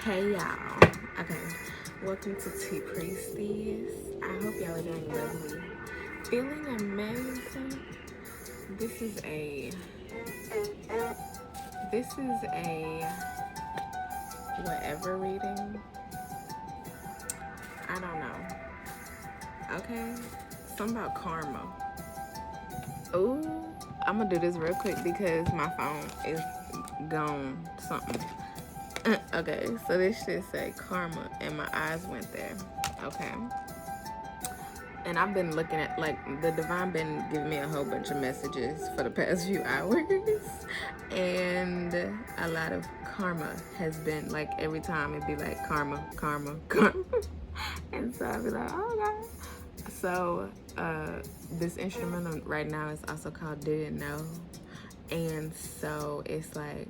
Hey y'all. Okay, welcome to Tea Priesties. I hope y'all are doing lovely. Feeling amazing. This is a whatever reading. I don't know. Okay. Something about karma. Ooh, I'm gonna do this real quick because my phone is gone something. Okay, so this shit say karma and my eyes went there. Okay. And I've been looking at, like, the divine been giving me a whole bunch of messages for the past few hours. And a lot of karma has been, like, every time it'd be like karma, karma, karma. And so I'd be like, oh God. So this instrumental right now is also called Didn't Know. And so it's like,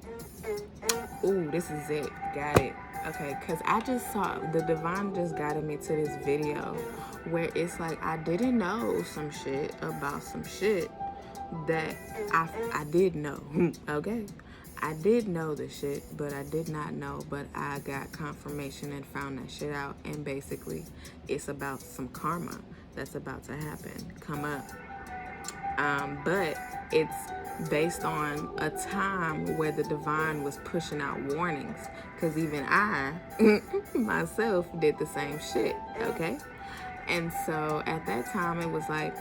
ooh, this is it. Got it. Okay, because I just saw, the divine just guided me to this video where it's like, I didn't know some shit about some shit that I did know. Okay, I did know the shit, but I did not know, but I got confirmation and found that shit out. And basically it's about some karma that's about to happen, come up. But it's based on a time where the divine was pushing out warnings, because even I myself did the same shit. Okay, and so at that time it was like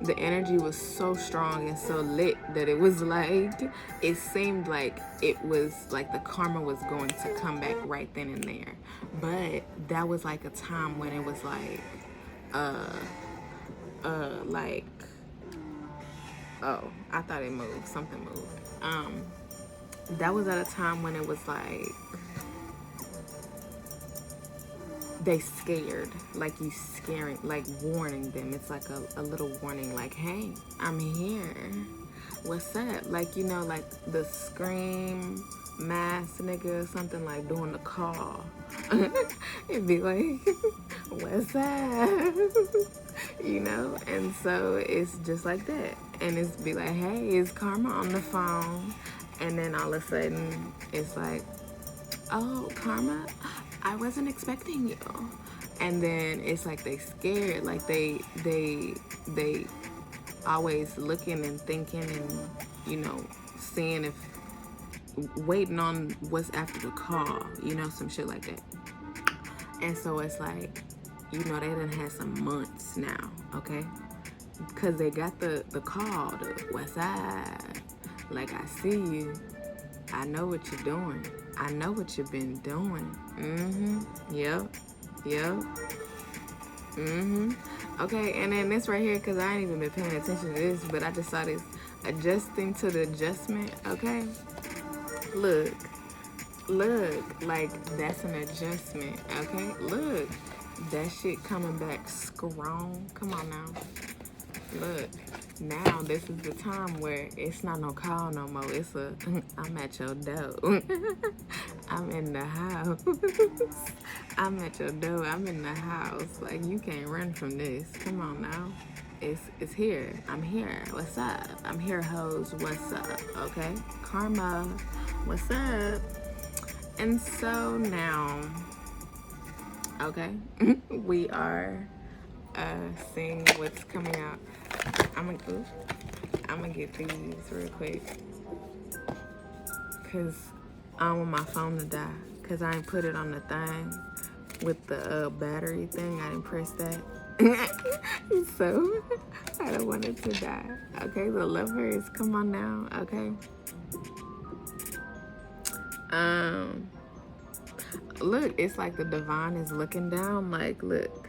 the energy was so strong and so lit that it was like, it seemed like it was like the karma was going to come back right then and there. But that was like a time when it was like like, oh, I thought it moved. Something moved. That was at a time when it was like they scared, like you scaring, like warning them. It's like a little warning, like, hey, I'm here. What's up? Like, you know, like the scream mask nigga or something, like doing the call. It'd be like, what's up? You know? And so it's just like that. And it's be like, hey, it's Karma on the phone. And then all of a sudden it's like, oh, Karma, I wasn't expecting you. And then it's like they scared, like they always looking and thinking and, you know, seeing if, waiting on what's after the call, you know, some shit like that. And so it's like, you know, they done had some months now, okay? Because they got the call, the what's up? Like, I see you. I know what you're doing. I know what you've been doing. Yep. Okay, and then this right here, because I ain't even been paying attention to this, but I just saw this adjusting to the adjustment, okay? Look, like that's an adjustment, okay? Look, that shit coming back strong. Come on now. Look, now this is the time where it's not no call no more. It's a, I'm at your door. I'm in the house. I'm at your door. I'm in the house. Like, you can't run from this. Come on now. It's here. I'm here. What's up? I'm here, hoes. What's up? Okay? Karma. What's up? And so now, okay, we are seeing what's coming out. I'm gonna get these real quick, cause I don't want my phone to die, cause I ain't put it on the thing with the battery thing. I didn't press that. So I don't want it to die. Okay, the lovers, come on now. Okay. Look, it's like the divine is looking down. Like, look,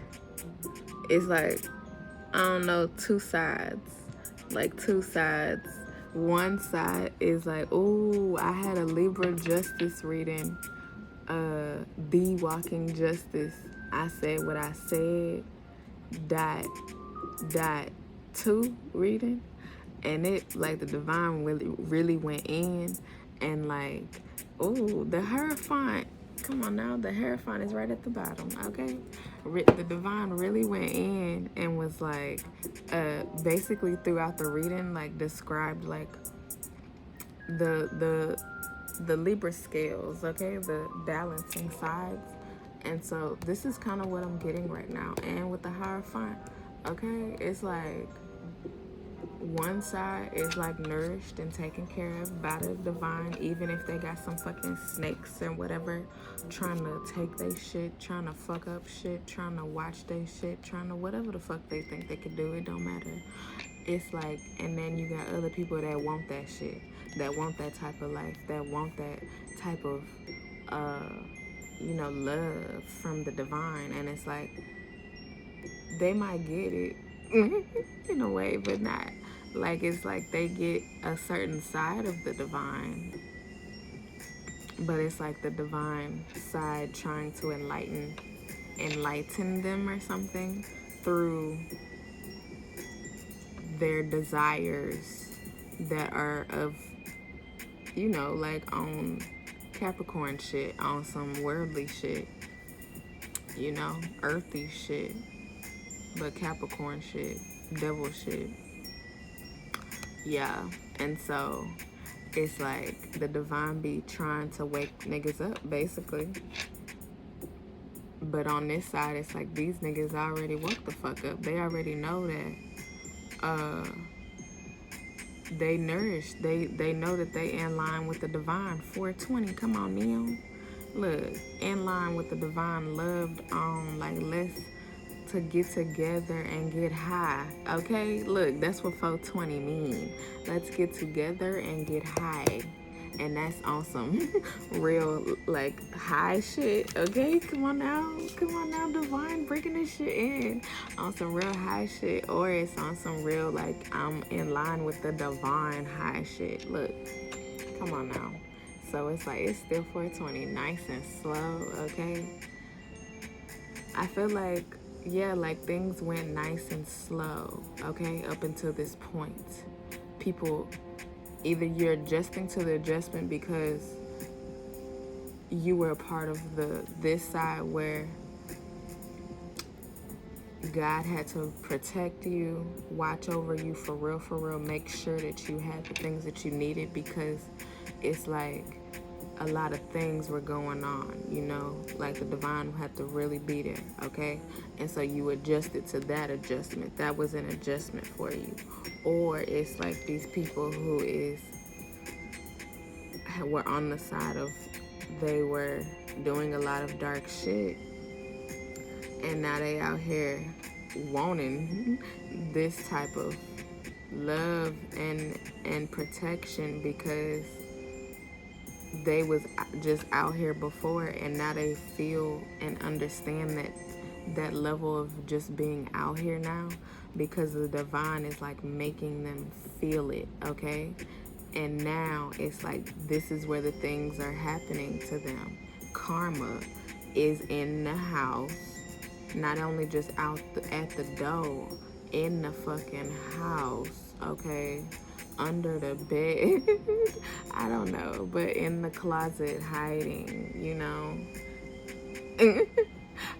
it's like, I don't know, two sides. Like, two sides. One side is like, oh, I had a Libra justice reading, the walking justice. I said what I said, dot two reading. And it, like, the divine really went in. And like, oh, the Hierophant. Come on now, the Hierophant is right at the bottom, okay? The divine really went in and was like, basically throughout the reading, like, described like the the Libra scales, okay, the balancing sides. And so this is kind of what I'm getting right now. And with the Hierophant, okay, it's like one side is like nourished and taken care of by the divine, even if they got some fucking snakes and whatever trying to take their shit, trying to fuck up shit, trying to watch their shit, trying to whatever the fuck they think they can do. It don't matter. It's like, and then you got other people that want that shit, that want that type of life, that want that type of love from the divine. And it's like they might get it in a way, but not. Like, it's like they get a certain side of the divine, but it's like the divine side trying to enlighten them or something through their desires that are of, like on Capricorn shit, on some worldly shit, earthy shit, but Capricorn shit, devil shit. Yeah, and so it's like the divine be trying to wake niggas up, basically. But on this side, it's like these niggas already woke the fuck up. They already know that they nourished. They know that they in line with the divine. 420, come on, Neo. Look, in line with the divine, loved on, like, let's to get together and get high, okay? Look, that's what 420 mean. Let's get together and get high. And that's on some real, like, high shit, okay? Come on now, divine, breaking this shit in on some real high shit. Or it's on some real, like, I'm in line with the divine high shit. Look, come on now. So it's like, it's still 420, nice and slow, okay? I feel like, yeah, like things went nice and slow, okay, up until this point. People, either you're adjusting to the adjustment because you were a part of this side where God had to protect you, watch over you for real, make sure that you had the things that you needed, because it's like a lot of things were going on, like the divine had to really be there, okay? And so you adjusted to that adjustment. That was an adjustment for you. Or it's like these people who were on the side of, they were doing a lot of dark shit, and now they out here wanting this type of love and protection because they was just out here before, and now they feel and understand that level of just being out here now, because the divine is like making them feel it, okay? And now it's like this is where the things are happening to them. Karma is in the house, not only just out at the door, in the fucking house, okay? Under the bed, I don't know, but in the closet hiding,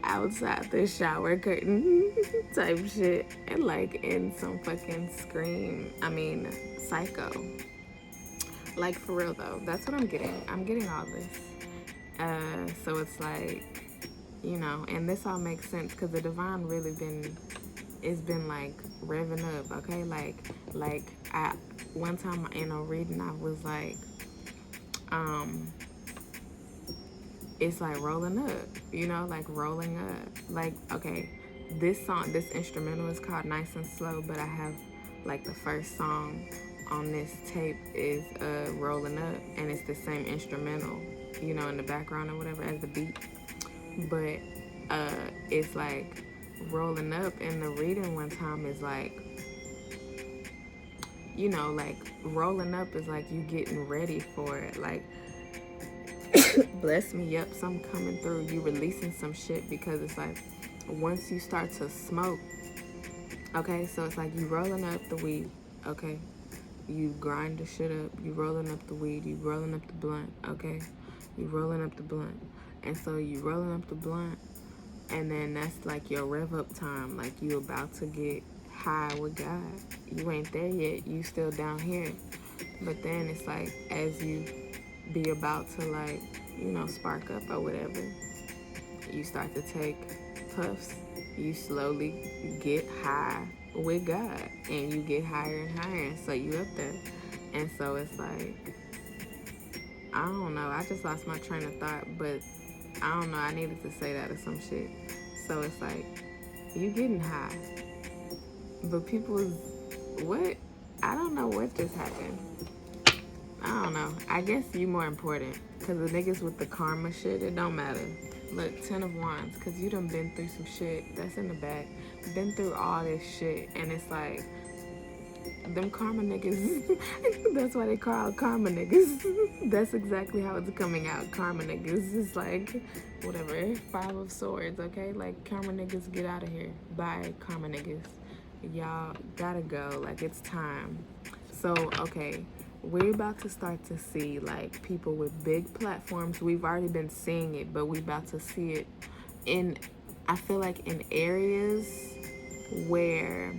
outside the shower curtain type shit, and like in some fucking Psycho. Like, for real though, that's what I'm getting all this. So it's like, and this all makes sense because the divine really it's been like revving up, okay? Like one time in a reading, I was like, it's like rolling up, like rolling up. Like, okay, this instrumental is called Nice and Slow, but I have like the first song on this tape is Rolling Up, and it's the same instrumental, in the background or whatever as the beat. But it's like rolling up, and the reading one time is like, like rolling up is like you getting ready for it, like bless me, yep, some coming through, you releasing some shit, because it's like once you start to smoke, okay, so it's like you rolling up the weed, okay, you grind the shit up, you rolling up the weed, you rolling up the blunt, okay, you rolling up the blunt, and so you rolling up the blunt, and then that's like your rev up time, like you about to get high with God. You ain't there yet, you still down here. But then it's like as you be about to, like, you know, spark up or whatever, you start to take puffs. You slowly get high with God, and you get higher and higher, and so you up there. And so it's like, I don't know. I just lost my train of thought, but I don't know. I needed to say that or some shit. So it's like, you getting high, but people's what? I don't know what just happened. I don't know. I guess you more important. Because the niggas with the karma shit, it don't matter. Look, 10 of Wands. Because you done been through some shit. That's in the back. Been through all this shit. And it's like, them karma niggas. That's why they call karma niggas. That's exactly how it's coming out. Karma niggas. It's like, whatever. 5 of Swords, okay? Like, karma niggas, get out of here. Bye, karma niggas. Y'all gotta go. Like, it's time. So, okay, we're about to start to see, like, people with big platforms. We've already been seeing it, but we're about to see it in, I feel like, in areas where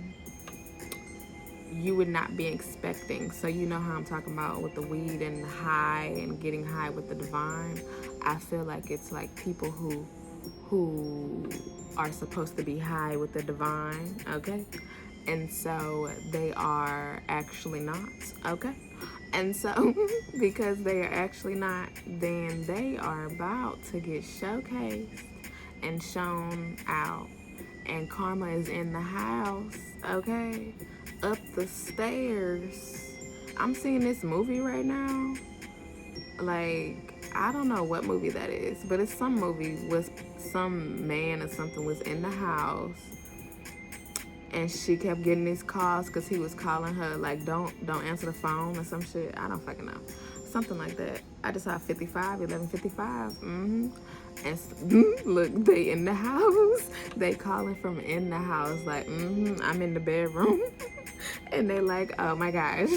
you would not be expecting. So you know how I'm talking about with the weed and the high and getting high with the divine. I feel like it's like people who are supposed to be high with the divine, okay? And so they are actually not, okay? And so because they are actually not, then they are about to get showcased and shown out. And karma is in the house, okay? Up the stairs. I'm seeing this movie right now. Like, I don't know what movie that is, but it's some movie with some man or something was in the house, and she kept getting these calls because he was calling her like, don't answer the phone or some shit. I don't fucking know. Something like that. I just saw 55, 11:55. And look, they in the house. They calling from in the house like, I'm in the bedroom. And they like, oh my gosh.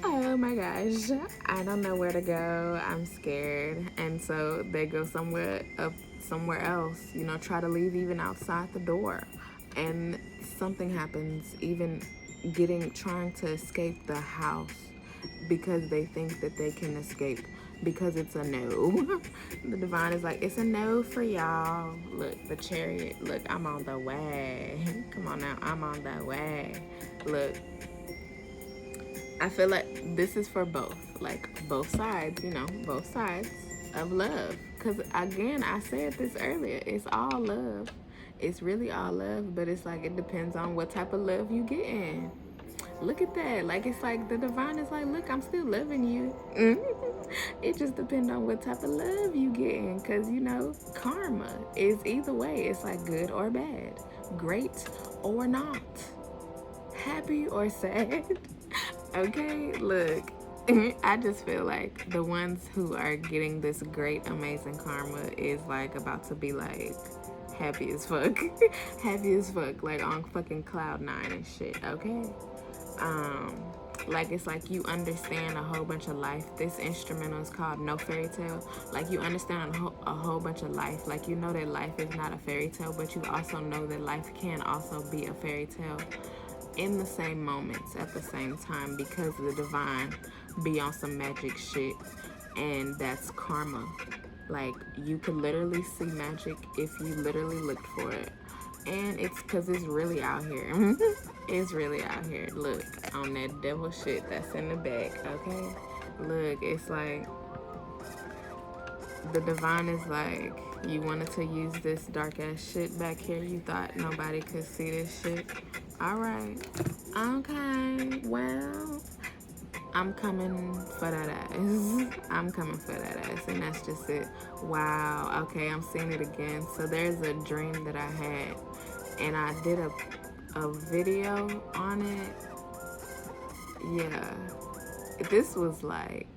Oh my gosh. I don't know where to go. I'm scared. And so they go somewhere else, you know, try to leave even outside the door. And something happens, even trying to escape the house because they think that they can escape because it's a no. The divine is like, it's a no for y'all. Look, the Chariot. Look, I'm on the way. Come on now, I'm on the way. Look, I feel like this is for both, like both sides, you know, both sides of love. Because again, I said this earlier, it's all love. It's really all love, but it's like, it depends on what type of love you get in. Look at that. Like, it's like the divine is like, look, I'm still loving you. It just depends on what type of love you get in. Because, you know, karma is either way. It's like good or bad, great or not, happy or sad. Okay, look, I just feel like the ones who are getting this great, amazing karma is like about to be like happy as fuck. Happy as fuck, like on fucking cloud 9 and shit, okay? Like, it's like you understand a whole bunch of life. This instrumental is called No Fairy Tale. Like, you understand a whole bunch of life. Like, you know that life is not a fairy tale, but you also know that life can also be a fairy tale in the same moments at the same time, because the divine be on some magic shit, and that's karma. Like, you could literally see magic if you literally looked for it. And it's because it's really out here. It's really out here. Look, on that devil shit that's in the back, okay? Look, it's like, the divine is like, you wanted to use this dark ass shit back here. You thought nobody could see this shit. All right. Okay. Well, I'm coming for that ass. I'm coming for that ass. And that's just it. Wow. Okay, I'm seeing it again. So there's a dream that I had, and I did a video on it. Yeah. This was like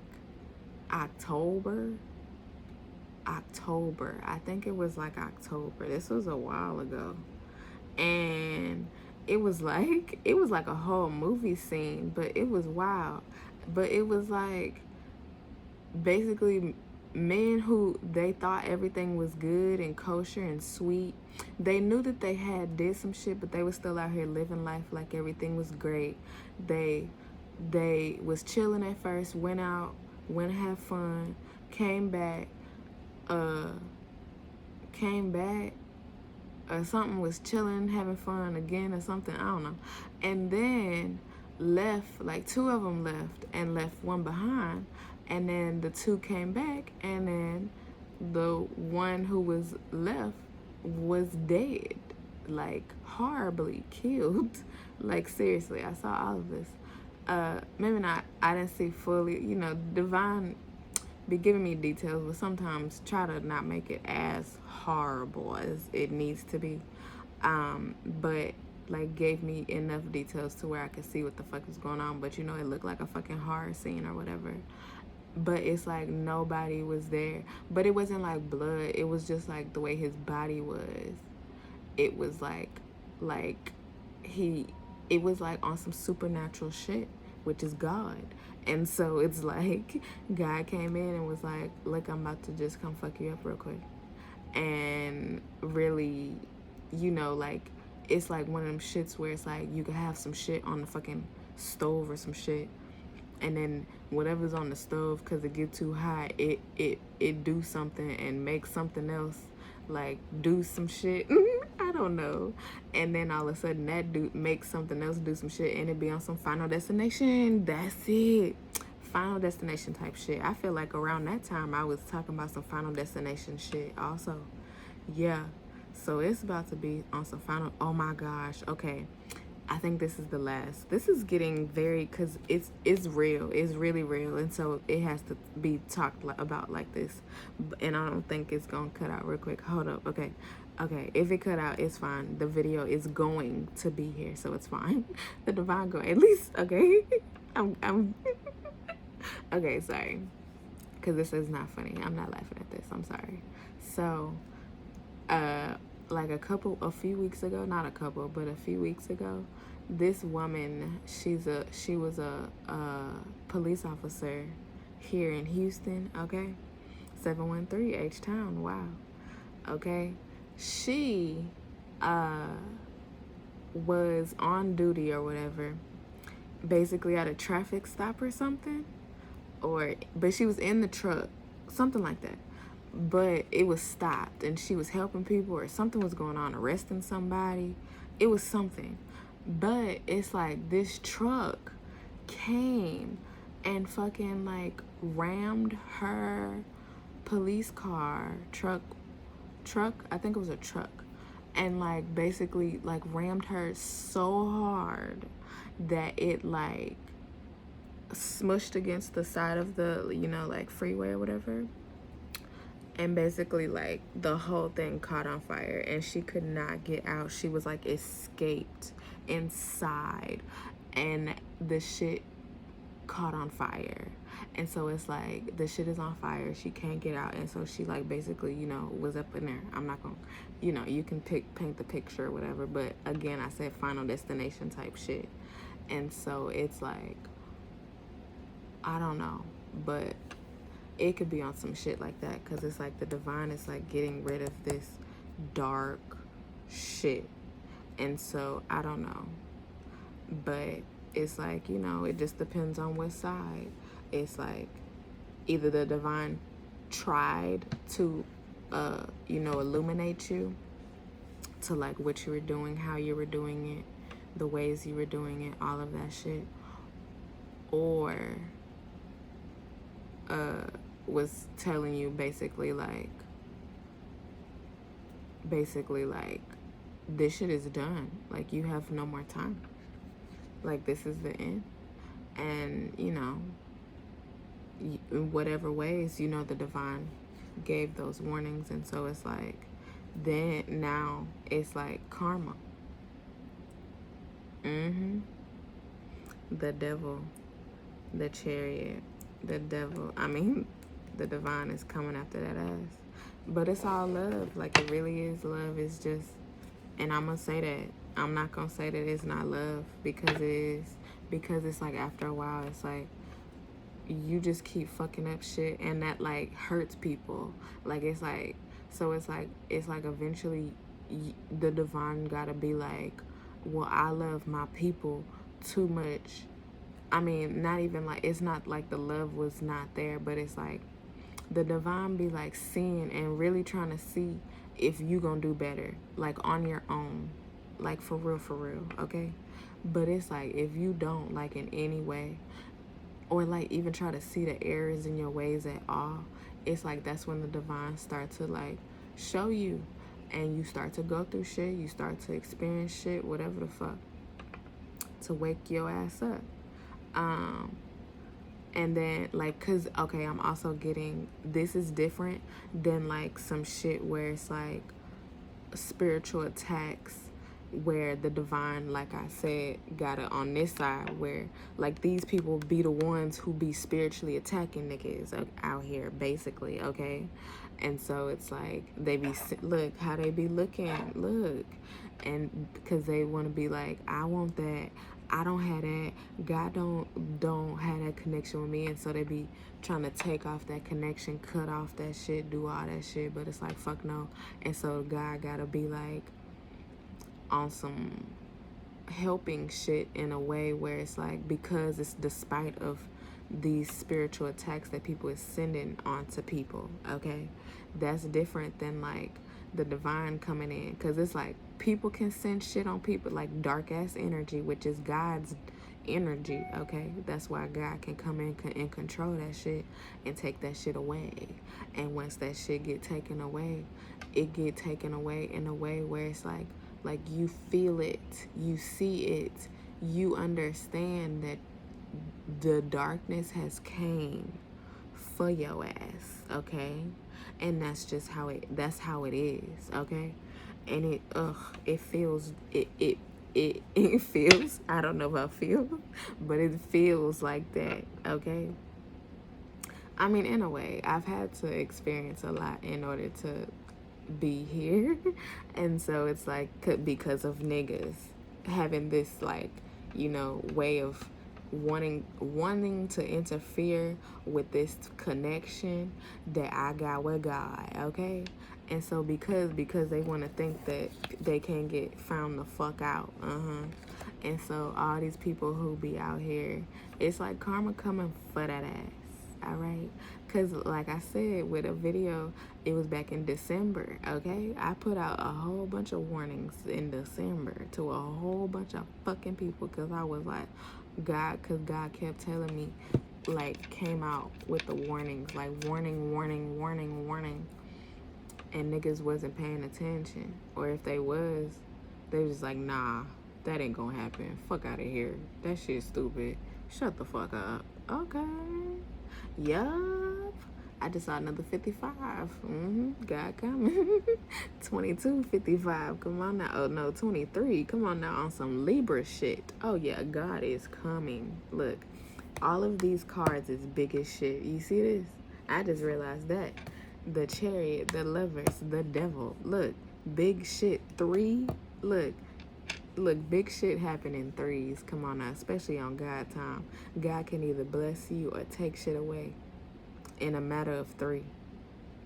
October. I think it was like October. This was a while ago. And it was like a whole movie scene, but it was wild. But it was like basically men who they thought everything was good and kosher and sweet. They knew that they had did some shit, but they was still out here living life like everything was great. They was chilling at first, went out went and had fun, came back, something, was chilling, having fun again or something, I don't know. And then left, like 2 of them left and left one behind. And then the 2 came back, and then the one who was left was dead, like horribly killed. Like seriously, I saw all of this. Maybe not, I didn't see fully, you know, Divine be giving me details, but sometimes try to not make it as horrible as it needs to be. But like gave me enough details to where I could see what the fuck was going on. But you know, it looked like a fucking horror scene or whatever. But it's like nobody was there. But it wasn't like blood. It was just like the way his body was. It was like it was like on some supernatural shit, which is God. And so it's like God came in and was like, look, I'm about to just come fuck you up real quick. And really, you know, like, it's like one of them shits where it's like you could have some shit on the fucking stove or some shit, and then whatever's on the stove, because it get too hot, it do something and make something else, like do some shit. I don't know. And then all of a sudden that dude makes something else do some shit, and it be on some Final Destination. That's it. Final Destination type shit. I feel like around that time I was talking about some Final Destination shit also. Yeah. So it's about to be on some final. Oh my gosh. Okay. I think this is the last. This is getting very, because it's real. It's really real. And so it has to be talked about like this. And I don't think it's going to cut out real quick. Hold up. Okay. Okay. If it cut out, it's fine. The video is going to be here, so it's fine. The Divine go. At least, okay. I'm okay, sorry. Because this is not funny. I'm not laughing at this. I'm sorry. So, like a few weeks ago, not a couple, but a few weeks ago, this woman, she was a police officer here in Houston, okay? 713 H-Town, wow. Okay? She was on duty or whatever, basically at a traffic stop or something, but she was in the truck, something like that. But it was stopped and she was helping people, or something was going on, arresting somebody. It was something. But it's like this truck came and fucking like rammed her police car, truck, I think it was a truck, and like basically like rammed her so hard that it like smushed against the side of the, you know, like freeway or whatever. And basically like the whole thing caught on fire and she could not get out. She was like escaped inside, and the shit caught on fire. And so it's like the shit is on fire, she can't get out, and so she like basically, you know, was up in there. I'm not gonna, you know, you can paint the picture or whatever, but again, I said Final Destination type shit. And so it's like, I don't know, but it could be on some shit like that, because it's like the Divine is like getting rid of this dark shit. And so I don't know, but it's like, you know, it just depends on what side. It's like either the Divine tried to you know, illuminate you to like what you were doing, how you were doing it, the ways you were doing it, all of that shit, or was telling you basically like this shit is done, like you have no more time, like this is the end. And you know, in whatever ways, you know, the Divine gave those warnings. And so it's like, then now it's like karma. The devil, the chariot, the devil, I mean, the Divine is coming after that ass. But it's all love. Like, it really is love. It's just, and I'm gonna say that. I'm not gonna say that it's not love, because it is. Because it's like after a while, it's like you just keep fucking up shit, and that like hurts people. Like, it's like, so it's like eventually the Divine gotta be like, well, I love my people too much I mean, not even like, it's not like the love was not there, but it's like the divine be like seeing and really trying to see if you gonna do better, like on your own, like for real, okay? But it's like if you don't, like in any way, or like even try to see the errors in your ways at all, it's like that's when the divine start to like show you, and you start to go through shit, you start to experience shit, whatever the fuck, to wake your ass up. And then like, cause okay, I'm also getting, this is different than like some shit where it's like spiritual attacks, where the divine, like I said, got it on this side, where like these people be the ones who be spiritually attacking niggas out here, basically, okay? And so it's like they be, look how they be looking, look, and because they want to be like, I want that, I don't have that, God don't have that connection with me, and so they be trying to take off that connection, cut off that shit, do all that shit, but it's like, fuck no. And so God gotta be like on some helping shit in a way where it's like, because it's despite of these spiritual attacks that people is sending onto people, okay? That's different than like the divine coming in, because it's like people can send shit on people, like dark ass energy, which is God's energy, okay? That's why God can come in and control that shit and take that shit away. And once that shit get taken away, it get taken away in a way where it's like you feel it, you see it, you understand that the darkness has came for your ass, okay? And that's just how it is, okay? And it feels, it feels, I don't know about feel, but it feels like that, okay? I mean, in a way, I've had to experience a lot in order to be here. And so it's like, because of niggas having this like, you know, way of wanting to interfere with this connection that I got with God, okay? And so because they want to think that they can get found the fuck out, and so all these people who be out here, it's like karma coming for that ass, all right? Because like I said, with a video, it was back in December, okay? I put out a whole bunch of warnings in December to a whole bunch of fucking people, because I was like, because God kept telling me, like, came out with the warnings, like warning, and niggas wasn't paying attention. Or if they was, they was just like, nah, that ain't gonna happen. Fuck out of here. That shit's stupid. Shut the fuck up. Okay. Yup. I just saw another 55. God coming. 22, 55. Come on now. Oh no, 23. Come on now, on some Libra shit. Oh yeah, God is coming. Look, all of these cards is big as shit. You see this? I just realized that. The Chariot, the Lovers, the Devil. Look, big shit. 3. Look, big shit happen in 3s. Come on now, especially on God time. God can either bless you or take shit away in a matter of 3.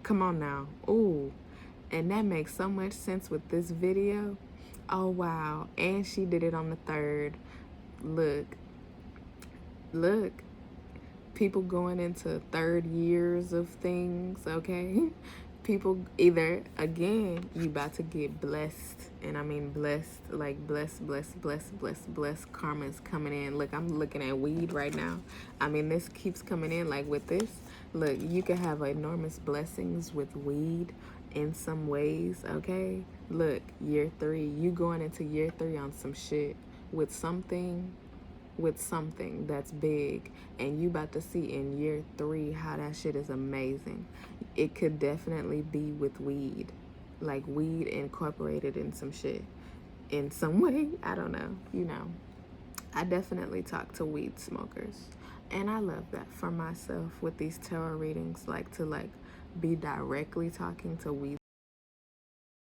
Come on now. Ooh. And that makes so much sense with this video. Oh wow. And she did it on the 3rd. Look. People going into 3rd years of things, okay? People either, again, you about to get blessed, and I mean blessed, like blessed. Karma's coming in. Look, I'm looking at weed right now. I mean, this keeps coming in. Like with this, look, you can have enormous blessings with weed in some ways, okay? Look, year 3, you going into year 3 on some shit with something that's big, and you about to see in year 3 how that shit is amazing. It could definitely be with weed, like weed incorporated in some shit in some way. I don't know, you know. I definitely talk to weed smokers, and I love that for myself with these tarot readings, like to like be directly talking to weed